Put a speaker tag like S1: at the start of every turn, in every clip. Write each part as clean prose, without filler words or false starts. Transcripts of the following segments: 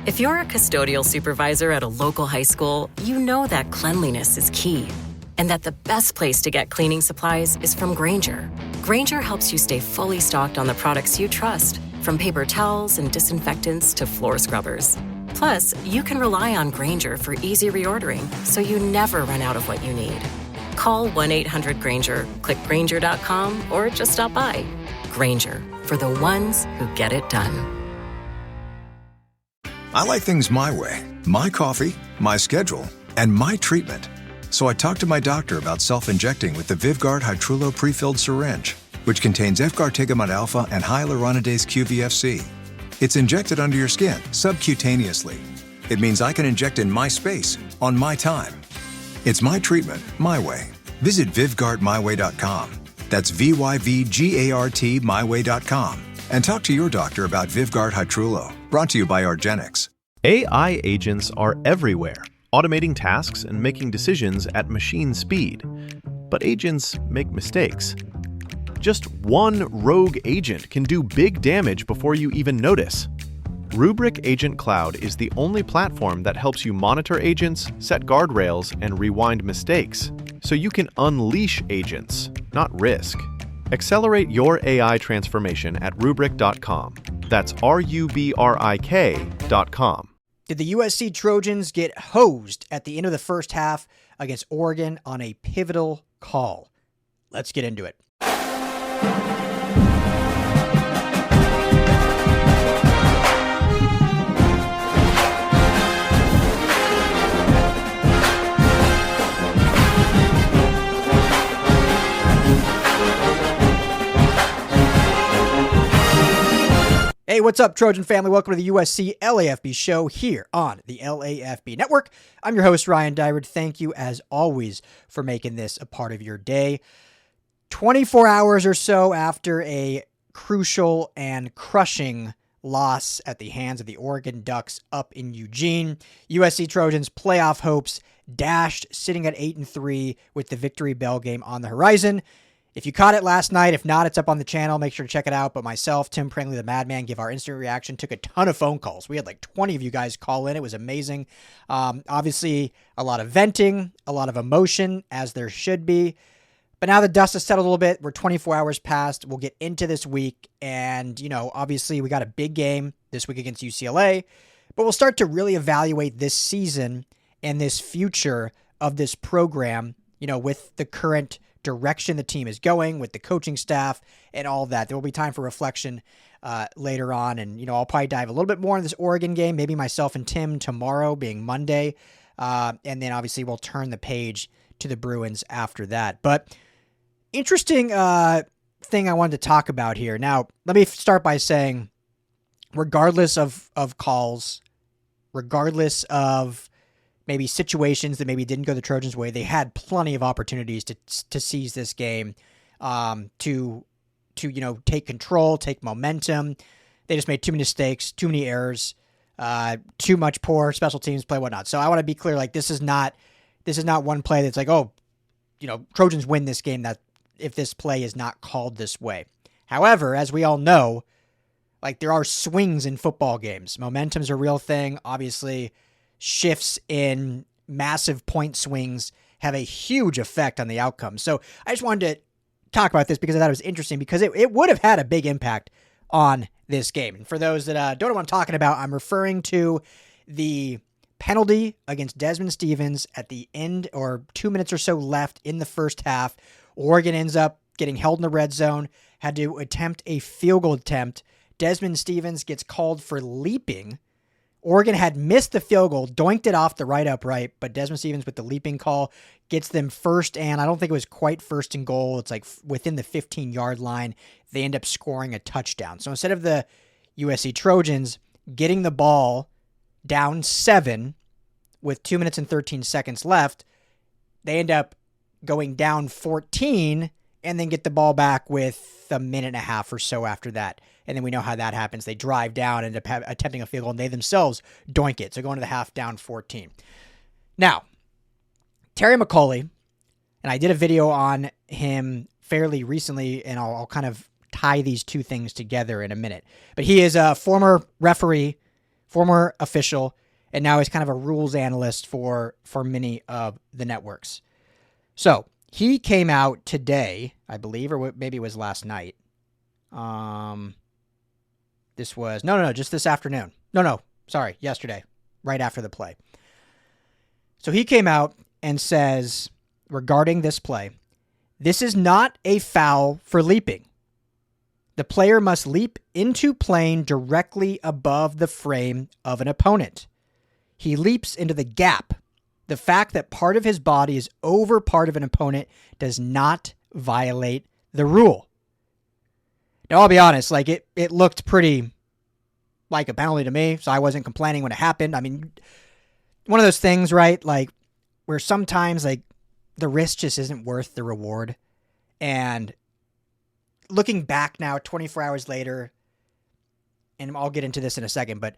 S1: If you're a custodial supervisor at a local high school, you know that cleanliness is key and that the best place to get cleaning supplies is from Grainger. Grainger helps you stay fully stocked on the products you trust, from paper towels and disinfectants to floor scrubbers. Plus, you can rely on Grainger for easy reordering, so you never run out of what you need. Call 1-800-GRAINGER, click Grainger.com, or just stop by. Grainger, for the ones who get it done.
S2: I like things my way. My coffee, my schedule, and my treatment. So I talked to my doctor about self-injecting with the Vyvgart Hytrulo pre-filled syringe, which contains Efgartigimod alpha and hyaluronidase QVFC. It's injected under your skin, subcutaneously. It means I can inject in my space, on my time. It's my treatment, my way. Visit VyvgartMyWay.com. That's VYVGART MyWay.com. And talk to your doctor about Vyvgart Hytrulo. Brought to you by argenx.
S3: AI agents are everywhere, automating tasks and making decisions at machine speed. But agents make mistakes. Just one rogue agent can do big damage before you even notice. Rubrik Agent Cloud is the only platform that helps you monitor agents, set guardrails, and rewind mistakes, so you can unleash agents, not risk. Accelerate your AI transformation at Rubrik.com. That's RUBRIK.com.
S4: Did the USC Trojans get hosed at the end of the first half against Oregon on a pivotal call? Let's get into it. Hey, what's up, Trojan family? Welcome to the USC LAFB show here on the LAFB network. I'm your host, Ryan Dyrud. Thank you, as always, for making this a part of your day. 24 hours or so after a crucial and crushing loss at the hands of the Oregon Ducks up in Eugene, USC Trojans' playoff hopes dashed, sitting at 8-3 with the victory bell game on the horizon. If you caught it last night, if not, it's up on the channel. Make sure to check it out. But myself, Tim Pringley, the Madman, give our instant reaction. Took a ton of phone calls. We had like 20 of you guys call in. It was amazing. Obviously, a lot of venting, a lot of emotion, as there should be. But now the dust has settled a little bit. We're 24 hours past. We'll get into this week. And, obviously, we got a big game this week against UCLA. But we'll start to really evaluate this season and this future of this program, with the current direction the team is going, with the coaching staff and all of that. There will be time for reflection later on. And, I'll probably dive a little bit more into this Oregon game, maybe myself and Tim tomorrow being Monday. And then obviously we'll turn the page to the Bruins after that. But interesting thing I wanted to talk about here. Now, let me start by saying, regardless of calls, regardless of maybe situations that maybe didn't go the Trojans' way, they had plenty of opportunities to seize this game, to take control, take momentum. They just made too many mistakes, too many errors, too much poor special teams play, whatnot. So I want to be clear, this is not one play that's like, Trojans win this game that if this play is not called this way. However, as we all know, there are swings in football games. Momentum's a real thing. Obviously, shifts in massive point swings have a huge effect on the outcome. So I just wanted to talk about this because I thought it was interesting, because it would have had a big impact on this game. And for those that don't know what I'm talking about, I'm referring to the penalty against Desmond Stevens at the end, or 2 minutes or so left in the first half. Oregon ends up getting held in the red zone, had to attempt a field goal attempt. Desmond Stevens gets called for leaping. Oregon had missed the field goal, doinked it off the right upright, but Desmond Stevens with the leaping call gets them first, and I don't think it was quite first and goal. It's within the 15-yard line. They end up scoring a touchdown. So instead of the USC Trojans getting the ball down 7 with 2 minutes and 13 seconds left, they end up going down 14 and then get the ball back with a minute and a half or so after that. And then we know how that happens. They drive down and end up attempting a field goal, and they themselves doink it. So going to the half down 14. Now, Terry McAuley, and I did a video on him fairly recently, and I'll kind of tie these two things together in a minute. But he is a former referee former official, and now he's kind of a rules analyst for many of the networks. So he came out today, I believe, or maybe it was last night. This was, just this afternoon. Sorry, yesterday, right after the play. So he came out and says, regarding this play, this is not a foul for leaping. The player must leap into plane directly above the frame of an opponent. He leaps into the gap. The fact that part of his body is over part of an opponent does not violate the rule. Now, I'll be honest, like it looked pretty like a penalty to me, so I wasn't complaining when it happened. I mean, one of those things, right? Like where sometimes like the risk just isn't worth the reward. And looking back now, 24 hours later, and I'll get into this in a second, but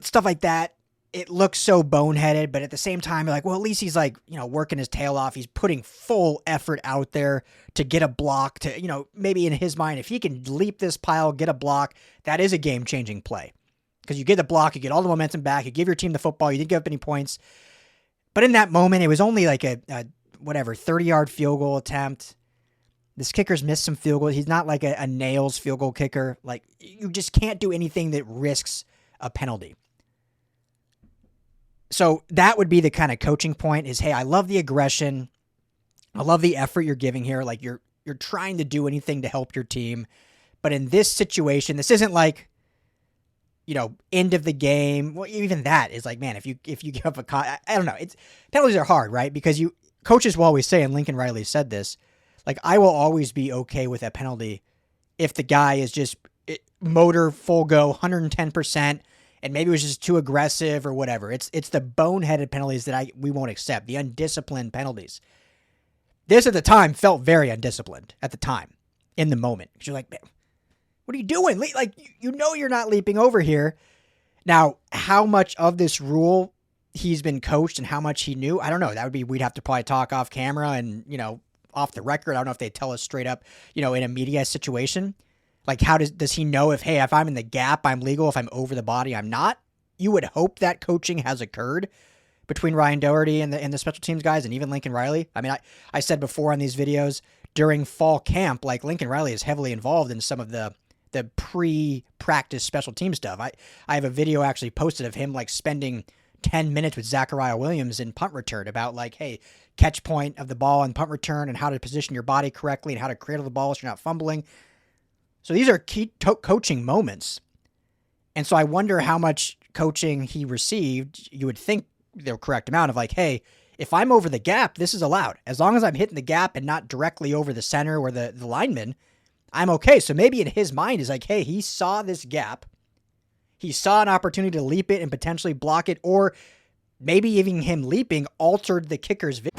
S4: stuff like that, it looks so boneheaded, but at the same time, you're like, well, at least he's like, working his tail off. He's putting full effort out there to get a block to, maybe in his mind, if he can leap this pile, get a block, that is a game-changing play. Because you get the block, you get all the momentum back, you give your team the football, you didn't give up any points. But in that moment, it was only like a 30-yard field goal attempt. This kicker's missed some field goals. He's not like a nails field goal kicker. Like, you just can't do anything that risks a penalty. So that would be the kind of coaching point is, hey, I love the aggression. I love the effort you're giving here. Like you're trying to do anything to help your team. But in this situation, this isn't like, end of the game. Well, even that is like, man, if you give up I don't know. Penalties are hard, right? Because coaches will always say, and Lincoln Riley said this, like, I will always be okay with a penalty if the guy is just motor full go, 110%, and maybe it was just too aggressive or whatever. It's the boneheaded penalties that we won't accept, the undisciplined penalties. This at the time felt very undisciplined at the time, in the moment. Because you're like, man, what are you doing? Like, you're not leaping over here. Now, how much of this rule he's been coached and how much he knew, I don't know. We'd have to probably talk off camera and, off the record. I don't know if they tell us straight up, in a media situation. Like, how does he know if I'm in the gap, I'm legal. If I'm over the body, I'm not? You would hope that coaching has occurred between Ryan Doherty and the special teams guys and even Lincoln Riley. I mean, I said before on these videos, during fall camp, like Lincoln Riley is heavily involved in some of the pre-practice special team stuff. I have a video actually posted of him like spending 10 minutes with Zachariah Williams in punt return about like, hey, catch point of the ball and punt return and how to position your body correctly and how to cradle the ball so you're not fumbling. So these are key coaching moments. And so I wonder how much coaching he received. You would think the correct amount of like, hey, if I'm over the gap, this is allowed. As long as I'm hitting the gap and not directly over the center or the lineman, I'm okay. So maybe in his mind is like, hey, he saw this gap. He saw an opportunity to leap it and potentially block it, or maybe even him leaping altered the kicker's vision.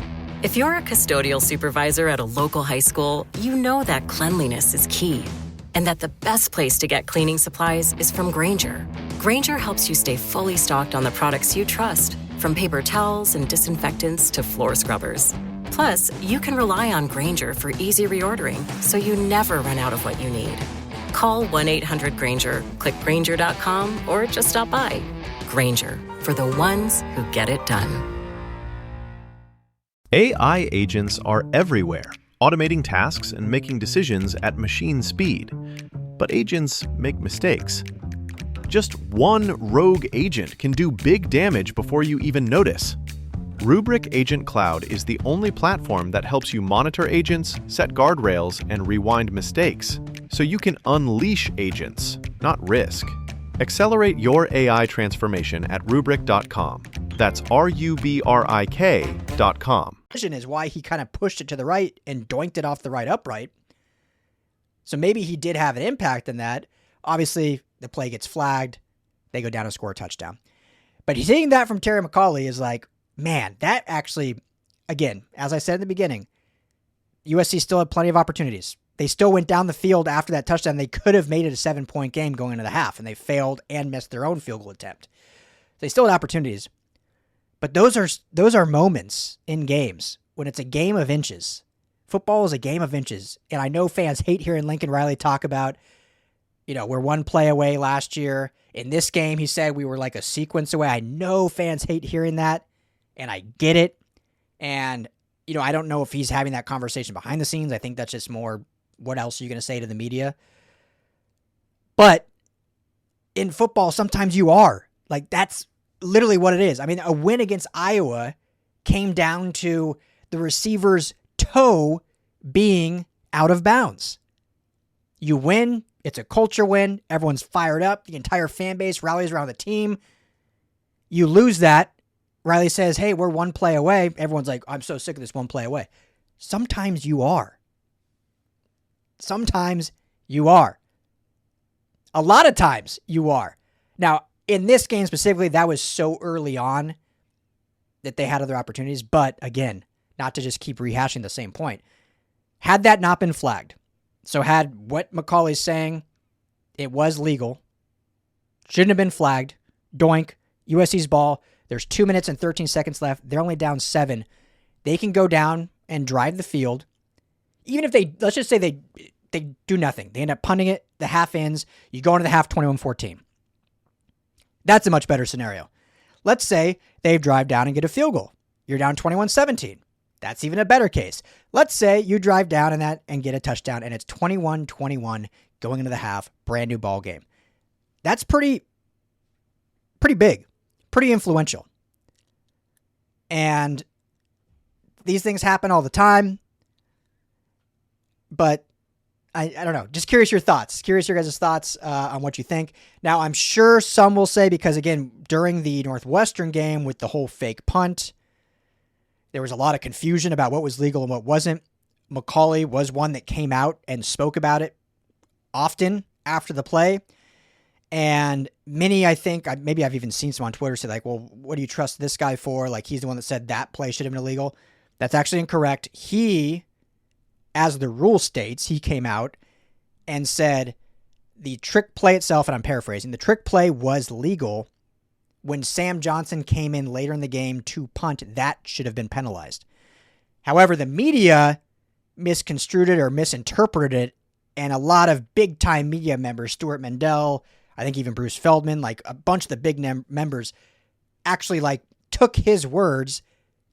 S1: If you're a custodial supervisor at a local high school, you know that cleanliness is key. And that the best place to get cleaning supplies is from Grainger. Grainger helps you stay fully stocked on the products you trust, from paper towels and disinfectants to floor scrubbers. Plus, you can rely on Grainger for easy reordering, so you never run out of what you need. Call 1-800-GRAINGER, click Grainger.com, or just stop by. Grainger, for the ones who get it done.
S3: AI agents are everywhere, automating tasks and making decisions at machine speed. But agents make mistakes. Just one rogue agent can do big damage before you even notice. Rubrik Agent Cloud is the only platform that helps you monitor agents, set guardrails, and rewind mistakes, so you can unleash agents, not risk. Accelerate your AI transformation at Rubrik.com. That's RUBRIK.com.
S4: Is why he kind of pushed it to the right and doinked it off the right upright. So maybe he did have an impact in that. Obviously, the play gets flagged. They go down and score a touchdown. But seeing that from Terry McAuley is like, man, that actually, again, as I said in the beginning, USC still had plenty of opportunities. They still went down the field after that touchdown. They could have made it a 7-point game going into the half, and they failed and missed their own field goal attempt. They still had opportunities. But those are moments in games when it's a game of inches. Football is a game of inches. And I know fans hate hearing Lincoln Riley talk about, we're one play away last year. In this game, he said we were like a sequence away. I know fans hate hearing that, and I get it. And, I don't know if he's having that conversation behind the scenes. I think that's just more, what else are you going to say to the media? But in football, sometimes you are. Like, that's literally what it is. I mean, a win against Iowa came down to the receiver's toe being out of bounds. You win. It's a culture win. Everyone's fired up. The entire fan base rallies around the team. You lose that. Riley says, hey, we're one play away. Everyone's like, I'm so sick of this one play away. Sometimes you are. Sometimes you are. A lot of times you are. Now, in this game specifically, that was so early on that they had other opportunities. But again, not to just keep rehashing the same point. Had that not been flagged, so had what McCauley's saying, it was legal, shouldn't have been flagged, doink, USC's ball, there's 2 minutes and 13 seconds left, they're only down 7. They can go down and drive the field. Even if they, let's just say they do nothing. They end up punting it, the half ends, you go into the half 21-14. That's a much better scenario. Let's say they drive down and get a field goal. You're down 21-17. That's even a better case. Let's say you drive down in that and get a touchdown, and it's 21-21 going into the half, brand new ball game. That's pretty big, pretty influential. And these things happen all the time. But I don't know. Just curious your thoughts. Curious your guys' thoughts on what you think. Now, I'm sure some will say, because again, during the Northwestern game with the whole fake punt, there was a lot of confusion about what was legal and what wasn't. McCauley was one that came out and spoke about it often after the play. And many, I think, maybe I've even seen some on Twitter say like, well, what do you trust this guy for? Like, he's the one that said that play should have been illegal. That's actually incorrect. He, as the rule states, he came out and said the trick play itself, and I'm paraphrasing, the trick play was legal. When Sam Johnson came in later in the game to punt, that should have been penalized. However, the media misconstrued it or misinterpreted it, and a lot of big-time media members, Stuart Mendel, I think even Bruce Feldman, like a bunch of the big members, actually like took his words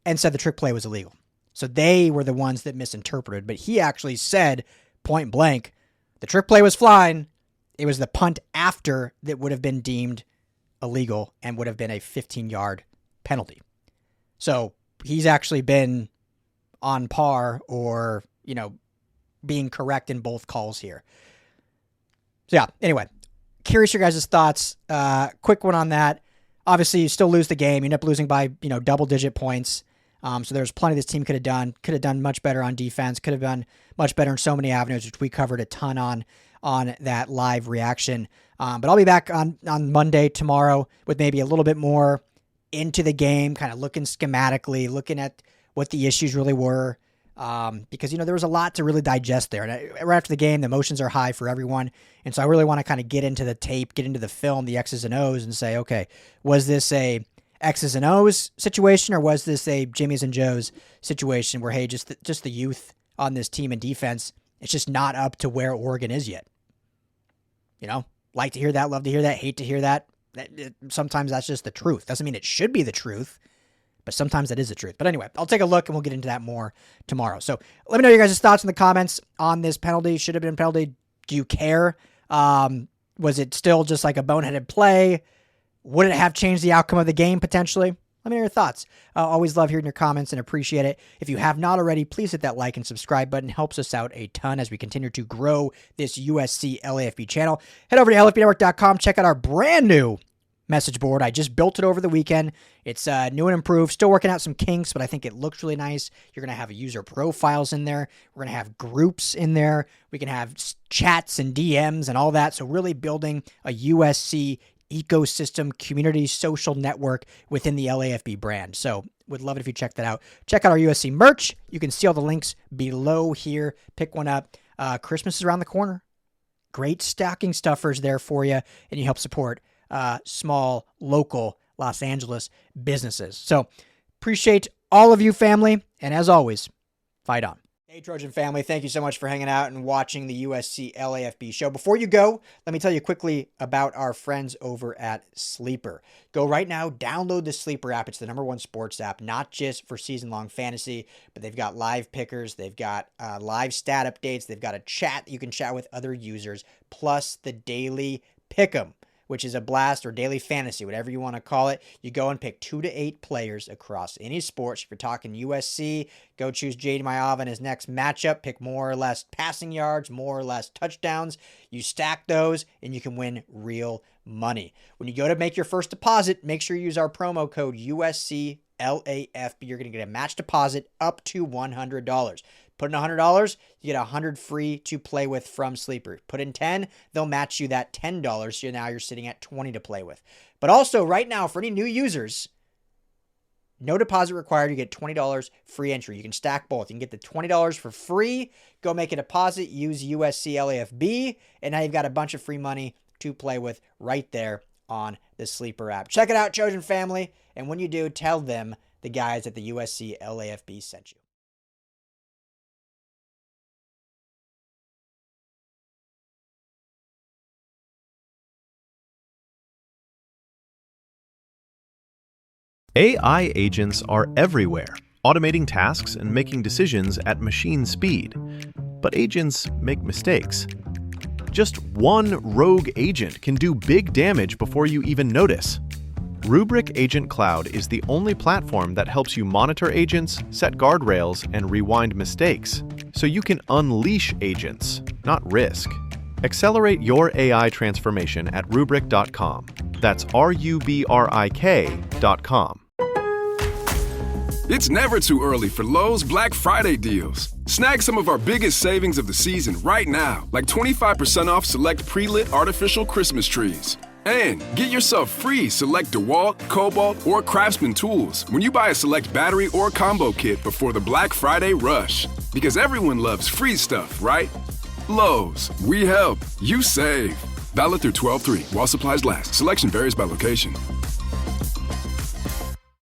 S4: and said the trick play was illegal. So they were the ones that misinterpreted, but he actually said point blank, the trick play was fine. It was the punt after that would have been deemed illegal and would have been a 15-yard penalty. So he's actually been on par or, being correct in both calls here. So yeah, anyway, curious your guys' thoughts. Quick one on that. Obviously, you still lose the game. You end up losing by, double-digit points. So there's plenty this team could have done. Could have done much better on defense. Could have done much better in so many avenues, which we covered a ton on that live reaction. But I'll be back on Monday, tomorrow, with maybe a little bit more into the game, kind of looking schematically, looking at what the issues really were. Because, there was a lot to really digest there. And right after the game, the emotions are high for everyone. And so I really want to kind of get into the tape, get into the film, the X's and O's, and say, okay, was this a X's and O's situation, or was this a Jimmy's and Joe's situation where, hey, just the youth on this team and defense, it's just not up to where Oregon is yet? Like to hear that, love to hear that, hate to hear that. Sometimes that's just the truth. Doesn't mean it should be the truth, but sometimes that is the truth. But anyway, I'll take a look and we'll get into that more tomorrow. So let me know your guys' thoughts in the comments on this penalty. Should have been a penalty. Do you care? Was it still just like a boneheaded play? Would it have changed the outcome of the game potentially? Let me know your thoughts. Always love hearing your comments and appreciate it. If you have not already, please hit that like and subscribe button. Helps us out a ton as we continue to grow this USC LAFB channel. Head over to LAFBnetwork.com. Check out our brand new message board. I just built it over the weekend. It's new and improved. Still working out some kinks, but I think it looks really nice. You're going to have user profiles in there. We're going to have groups in there. We can have chats and DMs and all that. So really building a USC ecosystem, community, social network within the LAFB brand. So would love it if you check that out. Check out our USC merch. You can see all the links below here. Pick one up. Christmas is around the corner. Great stocking stuffers there for you, and you help support small, local Los Angeles businesses. So appreciate all of you, family, and as always, fight on. Hey, Trojan family, thank you so much for hanging out and watching the USC LAFB show. Before you go, let me tell you quickly about our friends over at Sleeper. Go right now, download the Sleeper app. It's the #1 sports app, not just for season-long fantasy, but they've got live pickers, they've got live stat updates, they've got a chat that you can chat with other users, plus the daily pick'em, which is a blast, or daily fantasy, whatever you want to call it. You go and pick 2 to 8 players across any sports. If you're talking USC, go choose Jade Mayava in his next matchup. Pick more or less passing yards, more or less touchdowns. You stack those, and you can win real money. When you go to make your first deposit, make sure you use our promo code USC LAFB. You're going to get a match deposit up to $100. Put in $100, you get $100 free to play with from Sleeper. Put in $10, they'll match you that $10, so now you're sitting at $20 to play with. But also, right now, for any new users, no deposit required. You get $20 free entry. You can stack both. You can get the $20 for free, go make a deposit, use USC LAFB, and now you've got a bunch of free money to play with right there on the Sleeper app. Check it out, Trojan family, and when you do, tell them the guys at the USC LAFB sent you.
S3: AI agents are everywhere, automating tasks and making decisions at machine speed. But agents make mistakes. Just one rogue agent can do big damage before you even notice. Rubrik Agent Cloud is the only platform that helps you monitor agents, set guardrails, and rewind mistakes, so you can unleash agents, not risk. Accelerate your AI transformation at Rubrik.com. That's RUBRIK.com.
S5: It's never too early for Lowe's Black Friday deals. Snag some of our biggest savings of the season right now, like 25% off select pre-lit artificial Christmas trees. And get yourself free select DeWalt, Cobalt, or Craftsman tools when you buy a select battery or combo kit before the Black Friday rush. Because everyone loves free stuff, right? Lowe's, we help, you save. Valid through 12/3 while supplies last. Selection varies by location.